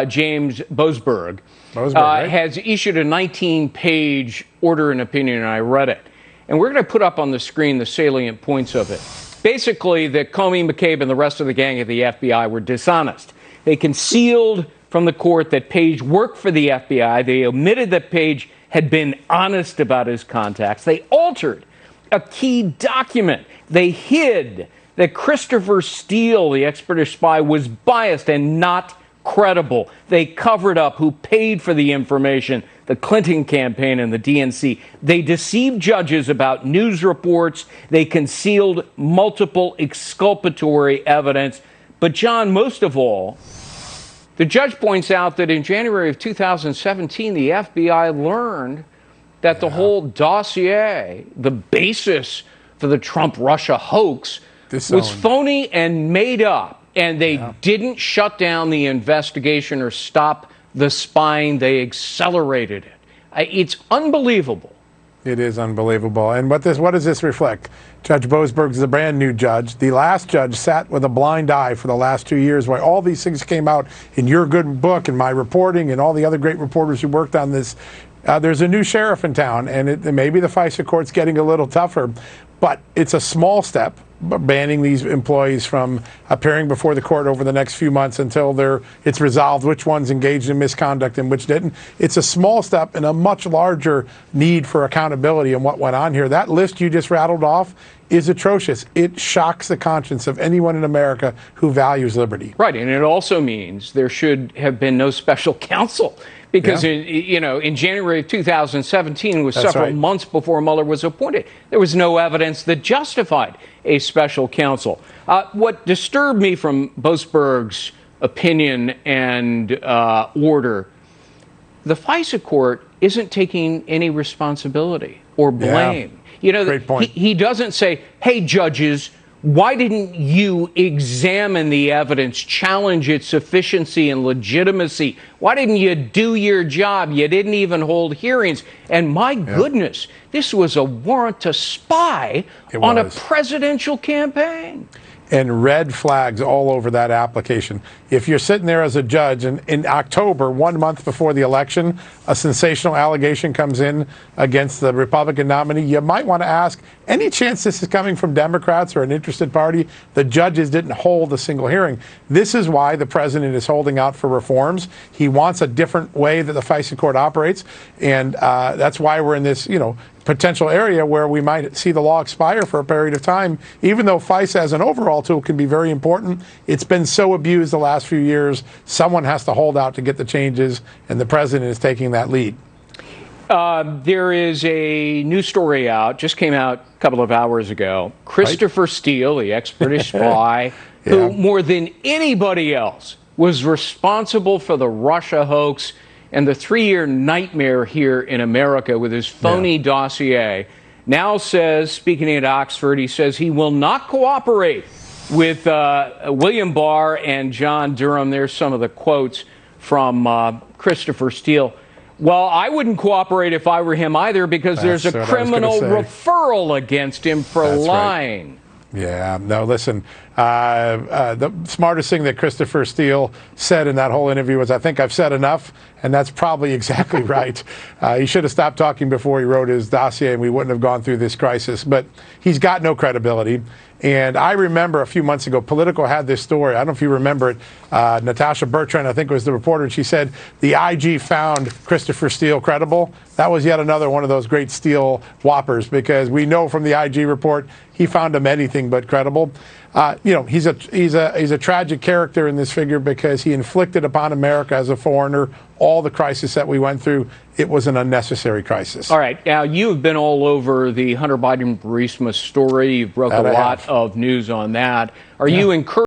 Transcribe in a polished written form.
James Boasberg, right? has issued a 19-page order and opinion, and I read it. And we're going to put up on the screen the salient points of it. Basically, that Comey, McCabe, and the rest of the gang at the FBI were dishonest. They concealed from the court that Page worked for the FBI. They omitted that Page had been honest about his contacts. They altered a key document. They hid that Christopher Steele, the ex-British spy, was biased and not credible. They covered up who paid for the information, the Clinton campaign and the DNC. They deceived judges about news reports. They concealed multiple exculpatory evidence. But John, most of all, the judge points out that in January of 2017, the FBI learned that the whole dossier, the basis for the Trump-Russia hoax, was phony and made up. And they didn't shut down the investigation or stop the spying. They accelerated it. It's unbelievable. It is unbelievable. And what does this reflect? Judge Boasberg is a brand new judge. The last judge sat with a blind eye for the last 2 years while all these things came out in your good book and my reporting and all the other great reporters who worked on this. There's a new sheriff in town, and maybe the FISA court's getting a little tougher, but it's a small step, banning these employees from appearing before the court over the next few months until it's resolved which ones engaged in misconduct and which didn't. It's a small step in a much larger need for accountability in what went on here. That list you just rattled off is atrocious. It shocks the conscience of anyone in America who values liberty. Right, and it also means there should have been no special counsel. Because, in January of 2017, was several months before Mueller was appointed, there was no evidence that justified a special counsel. What disturbed me from Boasberg's opinion and order, the FISA court isn't taking any responsibility or blame. Great point. He doesn't say, hey, judges, why didn't you examine the evidence, challenge its sufficiency and legitimacy? Why didn't you do your job? You didn't even hold hearings. And my goodness, this was a warrant to spy on a presidential campaign. And red flags all over that application. If you're sitting there as a judge and in October, 1 month before the election, a sensational allegation comes in against the Republican nominee, you might want to ask, any chance this is coming from Democrats or an interested party? The judges didn't hold a single hearing. This is why the president is holding out for reforms. He wants a different way that the FISA court operates. And that's why we're in this, potential area where we might see the law expire for a period of time. Even though FISA as an overall tool can be very important, it's been so abused the last few years. Someone has to hold out to get the changes, and the president is taking that lead. There is a new story out, just came out a couple of hours ago. Christopher Steele, the ex-British spy, who more than anybody else was responsible for the Russia hoax and the 3-year nightmare here in America with his phony dossier, now says, speaking at Oxford, he says he will not cooperate with William Barr and John Durham. There's some of the quotes from Christopher Steele. Well, I wouldn't cooperate if I were him either, because there's a criminal referral against him for lying. Yeah, no, listen, the smartest thing that Christopher Steele said in that whole interview was, I think I've said enough, and that's probably exactly right. He should have stopped talking before he wrote his dossier, and we wouldn't have gone through this crisis. But he's got no credibility. And I remember a few months ago, Politico had this story. I don't know if you remember it. Natasha Bertrand, I think, was the reporter, and she said the IG found Christopher Steele credible. That was yet another one of those great Steele whoppers, because we know from the IG report he found him anything but credible. He's a tragic character in this figure, because he inflicted upon America as a foreigner all the crisis that we went through. It was an unnecessary crisis. All right. Now, you've been all over the Hunter Biden Burisma story. You've broke a lot of news on that. Are you encouraged?